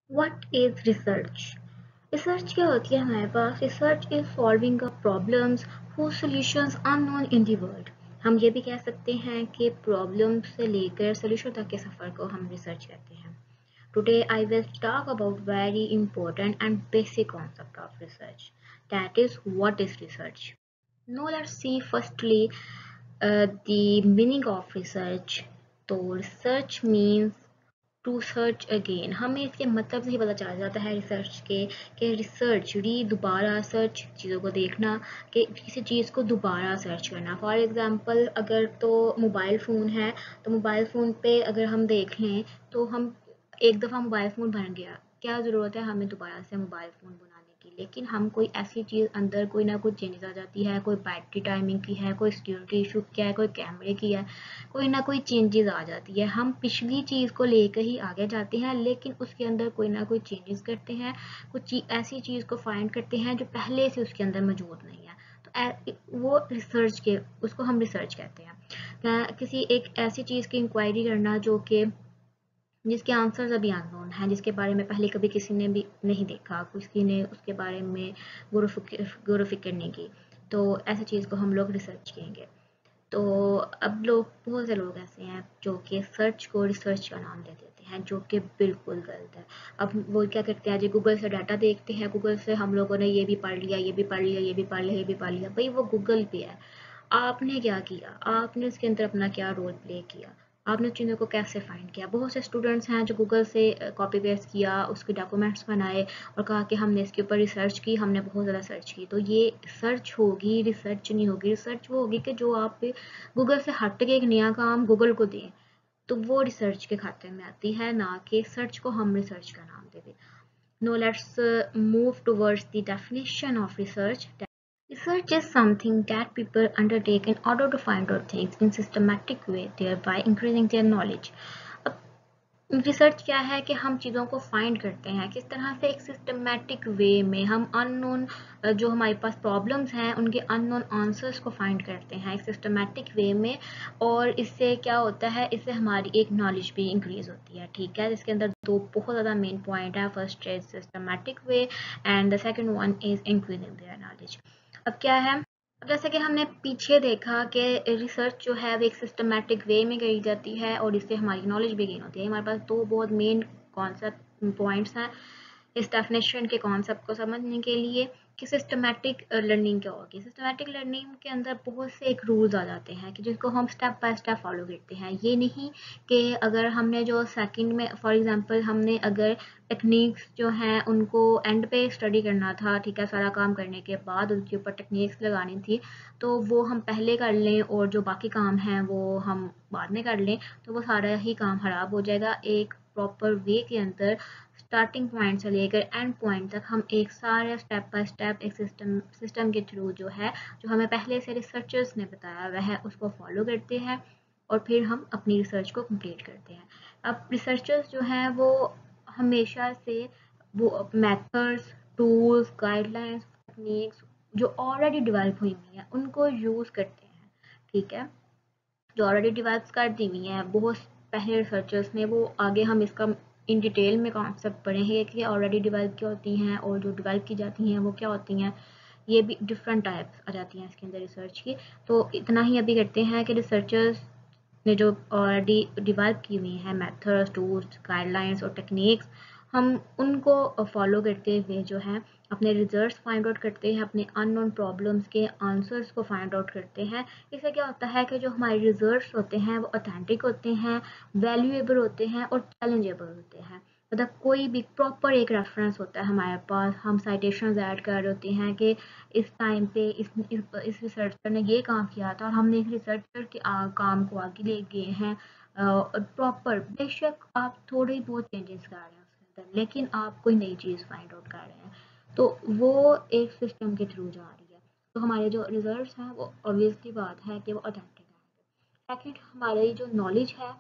What is research? Research क्या होती है हमारे पास? Research is solving a problems whose solutions unknown in the world। हम ये भी कह सकते हैं कि प्रॉब्लम से लेकर सोल्यूशन तक के सफर को हम रिसर्च कहते हैं। Today I will talk about very important and basic concept of research, that is what is research. Now let's see firstly the meaning of research। तो research means to search again. हमें इसके मतलब से ही पता चल जाता है रिसर्च के कि रिसर्च दोबारा सर्च, चीज़ों को देखना, कि किसी चीज़ को दोबारा सर्च करना। फॉर एग्जांपल अगर तो मोबाइल फ़ोन है तो मोबाइल फ़ोन पे अगर हम देख लें तो हम एक दफ़ा मोबाइल फ़ोन बन गया, क्या ज़रूरत है हमें दोबारा से मोबाइल फ़ोन बनाने की। लेकिन हम कोई ऐसी चीज़ अंदर कोई ना कोई चेंजेस आ जाती है, कोई बैटरी टाइमिंग की है, कोई सिक्योरिटी इशू क्या है, कोई कैमरे की है, कोई ना कोई चेंजेस आ जाती है। हम पिछली चीज़ को लेकर ही आगे जाते हैं लेकिन उसके अंदर कोई ना कोई चेंजेस करते हैं, कुछ ऐसी चीज़ को फाइंड करते हैं जो पहले से उसके अंदर मौजूद नहीं है। तो वो रिसर्च के उसको हम रिसर्च कहते हैं। किसी एक ऐसी चीज़ की इंक्वायरी करना जो कि जिसके आंसर्स अभी अननोन हैं, जिसके बारे में पहले कभी किसी ने भी नहीं देखा, किसी ने उसके बारे में गौर फिक्र नहीं की, तो ऐसी चीज़ को हम लोग रिसर्च कहेंगे। तो अब बहुत से लोग ऐसे हैं जो कि सर्च को रिसर्च का नाम दे देते हैं, जो कि बिल्कुल गलत है। अब वो क्या करते हैं जी, गूगल से डाटा देखते हैं, गूगल से हम लोगों ने ये भी पढ़ लिया, ये भी पढ़ लिया, ये भी पढ़ लिया, ये भी पढ़ लिया। भाई वो गूगल पे है, आपने क्या किया? आपने उसके अंदर अपना क्या रोल प्ले किया? आपने चीज़ों को कैसे फाइंड किया? बहुत से स्टूडेंट्स हैं जो गूगल से कॉपी पेस्ट किया, उसके डॉक्यूमेंट्स बनाए और कहा कि हमने इसके ऊपर रिसर्च की, हमने बहुत ज़्यादा सर्च की। तो ये सर्च होगी, रिसर्च नहीं होगी। रिसर्च वो होगी कि जो आप गूगल से हट के एक नया काम गूगल को दें, तो वो रिसर्च के खाते में आती है, ना कि सर्च को हम रिसर्च का नाम दे दें। Now let's move towards the definition of research. Research is something that people undertake in order to find out things in systematic way, thereby increasing their knowledge. अब रिसर्च क्या है कि हम चीज़ों को फाइंड करते हैं किस तरह से, एक सिस्टमेटिक वे में हम अननोन जो हमारे पास प्रॉब्लम्स हैं उनके अननोन आंसर्स को फाइंड करते हैं एक सिस्टमेटिक वे में। और इससे क्या होता है, इससे हमारी एक नॉलेज भी इंक्रीज होती है। ठीक है, इसके अंदर दो बहुत ज़्यादा मेन पॉइंट है। First is systematic way and the second one is increasing their knowledge. अब क्या है, अब जैसे कि हमने पीछे देखा कि रिसर्च जो है वो एक सिस्टमेटिक वे में करी जाती है और इससे हमारी नॉलेज भी गेन होती है। हमारे पास दो बहुत मेन कॉन्सेप्ट पॉइंट्स हैं इस डेफिनेशन के कॉन्सेप्ट को समझने के लिए कि सिस्टमेटिक लर्निंग क्या होगी। सिस्टमेटिक लर्निंग के अंदर बहुत से एक रूल्स आ जाते हैं कि जिसको हम स्टेप बाय स्टेप फॉलो करते हैं। ये नहीं कि अगर हमने जो सेकंड में फॉर एग्जांपल हमने अगर टेक्निक्स जो हैं उनको एंड पे स्टडी करना था, ठीक है, सारा काम करने के बाद उनके ऊपर टेक्निक्स लगानी थी, तो वो हम पहले कर लें और जो बाकी काम हैं वो हम बाद में कर लें, तो वो सारा ही काम खराब हो जाएगा। एक प्रॉपर वे के अंदर स्टार्टिंग पॉइंट से लेकर एंड पॉइंट तक हम एक सारे स्टेप बाय स्टेप एक सिस्टम के थ्रू जो है, जो हमें पहले से रिसर्चर्स ने बताया हुआ है, उसको फॉलो करते हैं और फिर हम अपनी रिसर्च को कंप्लीट करते हैं। अब रिसर्चर्स जो हैं वो हमेशा से वो मेथड्स, टूल्स, गाइडलाइंस, टेक्निक्स जो ऑलरेडी डेवलप हुई हुई हैं उनको यूज़ करते हैं। ठीक है, जो ऑलरेडी डेवलप कर दी हुई हैं बहुत पहले रिसर्चर्स ने, वो आगे हम इसका इन डिटेल में कॉन्सेप्ट पढ़ेंगे कि ऑलरेडी डेवलप क्या होती हैं और जो डेवलप की जाती हैं वो क्या होती हैं। ये भी डिफरेंट टाइप्स आ जाती हैं इसके अंदर रिसर्च की। तो इतना ही अभी करते हैं कि रिसर्चर्स ने जो ऑलरेडी डेवलप की हुई हैं मेथड्स, टूल्स, गाइडलाइंस और टेक्निक्स, हम उनको फॉलो करते हुए जो है अपने रिजल्ट्स फाइंड आउट करते हैं, अपने अननोन प्रॉब्लम्स के आंसर्स को फाइंड आउट करते हैं। इससे क्या होता है कि जो हमारे रिजल्ट्स होते हैं वो ऑथेंटिक होते हैं, वैल्यूएबल होते हैं और चैलेंजेबल होते हैं। मतलब कोई भी प्रॉपर एक रेफरेंस होता है हमारे पास, हम साइटेशंस ऐड कर रहे होते हैं कि इस टाइम पे इस रिसर्चर ने ये काम किया था और हमने इस रिसर्चर के काम को आगे ले गए हैं। प्रॉपर, बेशक आप थोड़े बहुत चेंजेस कर रहे हैं उसके अंदर लेकिन आप कोई नई चीज़ फाइंड आउट कर रहे हैं, तो वो एक सिस्टम के थ्रू जा रही है। तो हमारे जो रिजल्ट्स हैं वो ऑब्वियसली बात है कि वो ऑथेंटिक है। सेकंड, हमारी जो नॉलेज है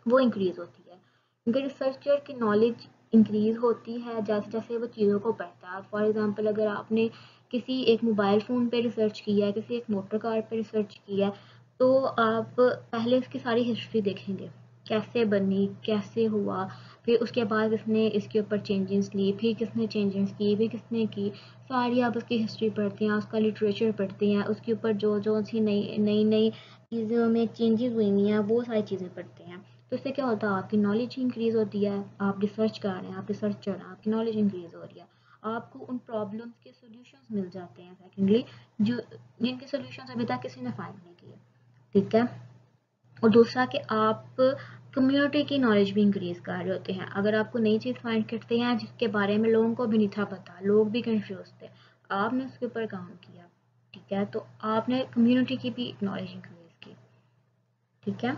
वो इंक्रीज़ होती है क्योंकि रिसर्चर की नॉलेज इंक्रीज़ होती है जैसे जैसे वो चीज़ों को पढ़ता है। फॉर एग्जांपल अगर आपने किसी एक मोबाइल फ़ोन पे रिसर्च किया है, किसी एक मोटर कार पे रिसर्च किया है, तो आप पहले इसकी सारी हिस्ट्री देखेंगे, कैसे बनी, कैसे हुआ, फिर उसके बाद किसने इसके ऊपर चेंजेस ली, फिर किसने चेंजेस की, फिर किसने की, सारी आप उसकी हिस्ट्री पढ़ते हैं, उसका लिटरेचर पढ़ते हैं, उसके ऊपर जो जो सी नई नई नई चीज़ों में चेंजेस हुई हैं वो सारी चीज़ें पढ़ते हैं। तो इससे क्या होता है, आपकी नॉलेज इंक्रीज़ होती है, आप रिसर्च कर रहे हैं, आप रिसर्चर हैं, आपकी नॉलेज इंक्रीज़ हो रही है, आपको उन प्रॉब्लम्स के सॉल्यूशंस मिल जाते हैं सेकेंडली, जो जिनके सॉल्यूशंस अभी तक किसी ने फाइंड नहीं किए, ठीक है। और दूसरा कि आप कम्युनिटी की नॉलेज भी इंक्रीज कर रहे होते हैं। अगर आपको नई चीज़ फाइंड करते हैं जिसके बारे में लोगों को भी नहीं था पता, लोग भी कंफ्यूज थे, आपने उसके ऊपर काम किया, ठीक है, तो आपने कम्युनिटी की भी नॉलेज इंक्रीज की, ठीक है।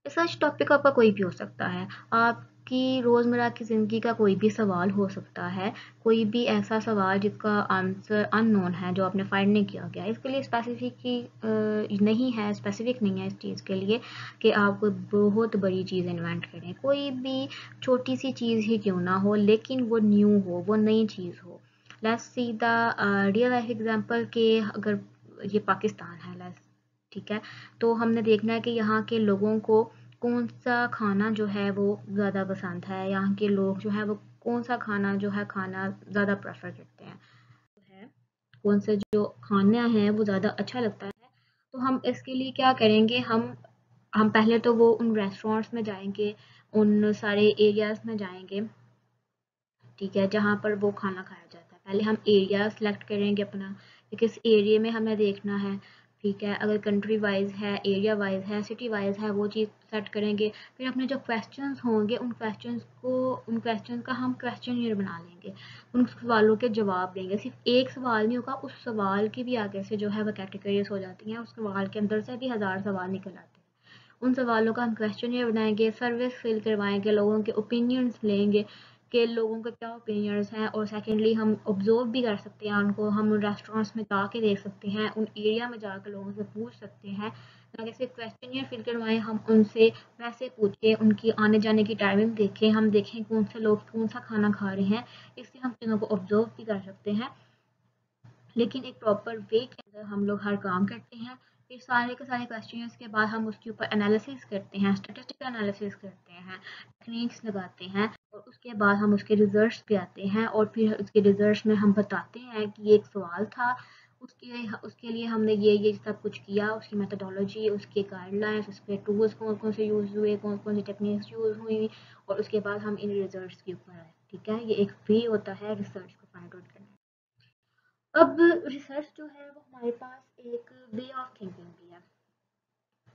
रिसर्च टॉपिक आपका कोई भी हो सकता है, आपकी रोज़मर्रा की ज़िंदगी का कोई भी सवाल हो सकता है, कोई भी ऐसा सवाल जिसका आंसर अननोन है, जो आपने फाइंड नहीं किया गया। इसके लिए नहीं है, स्पेसिफिक नहीं है इस चीज़ के लिए कि आप कोई बहुत बड़ी चीज़ इन्वेंट करें, कोई भी छोटी सी चीज़ ही क्यों ना हो, लेकिन वो न्यू हो, वो नई चीज़ हो। Let's see the real life example के, अगर ये पाकिस्तान है ठीक है, तो हमने देखना है कि यहाँ के लोगों को कौन सा खाना जो है वो ज़्यादा पसंद है, यहाँ के लोग जो है वो कौन सा खाना जो है खाना ज़्यादा प्रेफर करते हैं, है कौन सा जो खाना है वो ज़्यादा अच्छा लगता है। तो हम इसके लिए क्या करेंगे, हम पहले तो वो उन रेस्टोरेंट्स में जाएंगे, उन सारे एरियाज में जाएंगे, ठीक है, जहाँ पर वो खाना खाया जाता है। पहले हम एरिया सेलेक्ट करेंगे अपना कि किस एरिया में हमें देखना है, ठीक है, अगर कंट्री वाइज है, एरिया वाइज है, सिटी वाइज है, वो चीज़ सेट करेंगे। फिर अपने जो क्वेश्चंस होंगे उन क्वेश्चन का हम क्वेश्चनियर बना लेंगे, उन सवालों के जवाब देंगे। सिर्फ एक सवाल नहीं होगा, उस सवाल की भी आगे से जो है वो कैटेगरीज हो जाती हैं, उस सवाल के अंदर से भी 1000 सवाल निकल आते हैं। उन सवालों का हम क्वेश्चनियर बनाएंगे, सर्विस फिल करवाएंगे, लोगों के ओपिनियंस लेंगे कि लोगों के क्या ओपिनियंस हैं, और सेकेंडली हम ऑब्जर्व भी कर सकते हैं उनको, हम उन रेस्टोरेंट्स में जाके देख सकते हैं, उन एरिया में जाकर लोगों से पूछ सकते हैं, ना कि सिर्फ क्वेश्चनियर फिल करवाएं, हम उनसे वैसे पूछें, उनकी आने जाने की टाइमिंग देखें, हम देखें कौन से लोग कौन सा खाना खा रहे हैं, इससे हम चीज़ों को ऑब्जर्व भी कर सकते हैं। लेकिन एक प्रॉपर वे के अंदर हम लोग हर काम करते हैं। फिर सारे के सारे क्वेश्चंस के बाद हम उसके ऊपर एनालिसिस करते हैं, स्टैटिस्टिकल एनालिसिस करते हैं, टेक्निक्स लगाते हैं, और उसके बाद हम उसके रिजल्ट्स पे आते हैं, और फिर उसके रिजल्ट्स में हम बताते हैं कि ये एक सवाल था, उसके लिए हमने ये सब कुछ किया, उसकी मेथडोलॉजी, उसके गाइडलाइंस, उसके टूल्स कौन कौन से यूज़ हुए, कौन कौन सी टेक्निक्स यूज़ हुई, और उसके बाद हम इन रिजल्ट्स के ऊपर आए, ठीक है। ये एक वे होता है रिसर्च को फाइंड आउट करने। अब रिसर्च जो है वो हमारे पास एक वे ऑफ थिंकिंग भी है,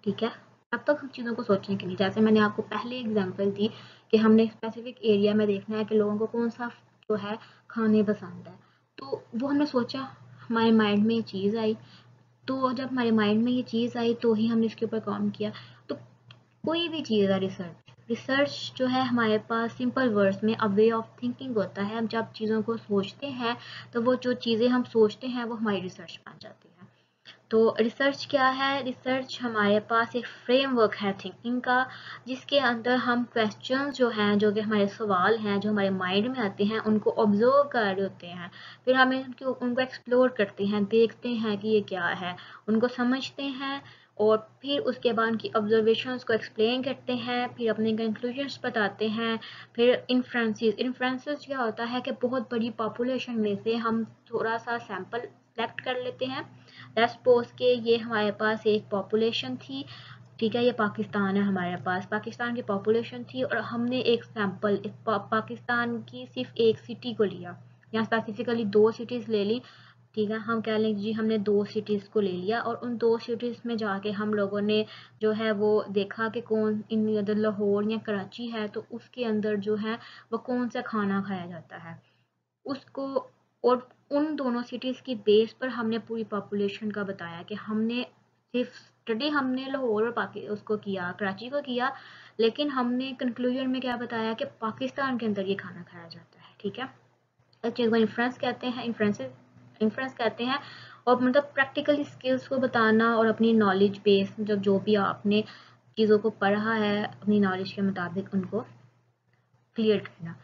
ठीक है। अब तक हम चीज़ों को सोचने के लिए, जैसे मैंने आपको पहले एग्जांपल दी कि हमने स्पेसिफिक एरिया में देखना है कि लोगों को कौन सा जो है खाने पसंद है, तो वो हमने सोचा, हमारे माइंड में ये चीज़ आई, तो जब हमारे माइंड में ये चीज़ आई तो ही हमने इसके ऊपर काम किया। तो कोई भी चीज़ है, रिसर्च रिसर्च जो है हमारे पास सिंपल वर्ड्स में अ वे ऑफ थिंकिंग होता है। हम जब चीज़ों को सोचते हैं तो वो जो चीज़ें हम सोचते हैं वो हमारी रिसर्च बन जाती है। तो रिसर्च क्या है, रिसर्च हमारे पास एक फ्रेमवर्क है थिंकिंग का, जिसके अंदर हम क्वेश्चंस जो हैं, जो कि हमारे सवाल हैं जो हमारे माइंड में आते हैं, उनको ऑब्जर्व कर रहे होते हैं, फिर हम उनको एक्सप्लोर करते हैं, देखते हैं कि ये क्या है, उनको समझते हैं, और फिर उसके बाद उनकी ऑब्जर्वेशंस को एक्सप्लेन करते हैं, फिर अपने कंक्लूजन्स बताते हैं। फिर इन्फ्रेंसेस क्या होता है कि बहुत बड़ी पॉपुलेशन में से हम थोड़ा सा सैंपल सेलेक्ट कर लेते हैं। लेट्स सपोज के ये हमारे पास एक पॉपुलेशन थी, ठीक है, ये पाकिस्तान है, हमारे पास पाकिस्तान की पॉपुलेशन थी, और हमने एक सैंपल पाकिस्तान की सिर्फ एक सिटी को लिया, या स्पेसिफिकली 2 सिटीज़ ले ली, ठीक है। हम कह लें जी हमने 2 सिटीज़ को ले लिया, और उन 2 सिटीज़ में जाके हम लोगों ने जो है वो देखा कि कौन इन अगर लाहौर या कराची है तो उसके अंदर जो है वो कौन सा खाना खाया जाता है उसको, और उन दोनों सिटीज़ की बेस पर हमने पूरी पॉपुलेशन का बताया कि हमने सिर्फ स्टडी हमने लाहौर और उसको किया, कराची को किया, लेकिन हमने कंक्लूजन में क्या बताया कि पाकिस्तान के अंदर ये खाना खाया जाता है, ठीक है। इस चीज़ को इन्फ्रेंस कहते हैं, और मतलब प्रैक्टिकली स्किल्स को बताना, और अपनी नॉलेज बेस जब जो भी आपने चीज़ों को पढ़ा है अपनी नॉलेज के मुताबिक उनको क्लियर करना।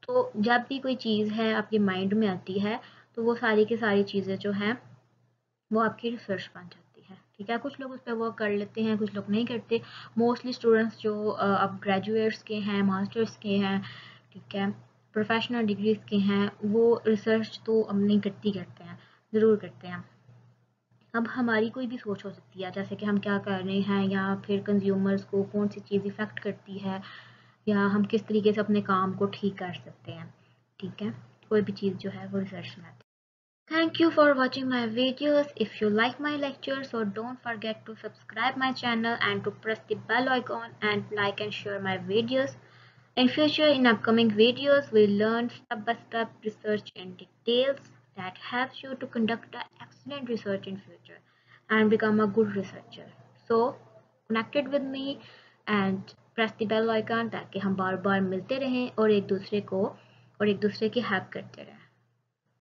तो जब भी कोई चीज़ है आपके माइंड में आती है तो वो सारी की सारी चीज़ें जो हैं वो आपकी रिसर्च बन जाती है। ठीक है, कुछ लोग उस पर वर्क कर लेते हैं, कुछ लोग नहीं करते। मोस्टली स्टूडेंट्स जो अब ग्रेजुएट्स के हैं, मास्टर्स के हैं, ठीक है, प्रोफेशनल डिग्रीज के हैं, वो रिसर्च तो अब नहीं करते हैं, ज़रूर करते हैं। अब हमारी कोई भी सोच हो सकती है, जैसे कि हम क्या कर रहे हैं, या फिर कंज्यूमर्स को कौन सी चीज़ इफ़ेक्ट करती है, या हम किस तरीके से अपने काम को ठीक कर सकते हैं। ठीक है, कोई भी चीज़ जो है वो रिसर्च में आती है। Thank you for watching my videos. If you like my lectures, so don't forget to subscribe my channel and to press the bell icon and like and share my videos. In future, in upcoming videos, we'll learn step-by-step research in details that helps you to conduct an excellent research in future and become a good researcher. So, connected with me and press the bell icon ताकि हम बार बार मिलते रहें और एक दूसरे की help करते रहें।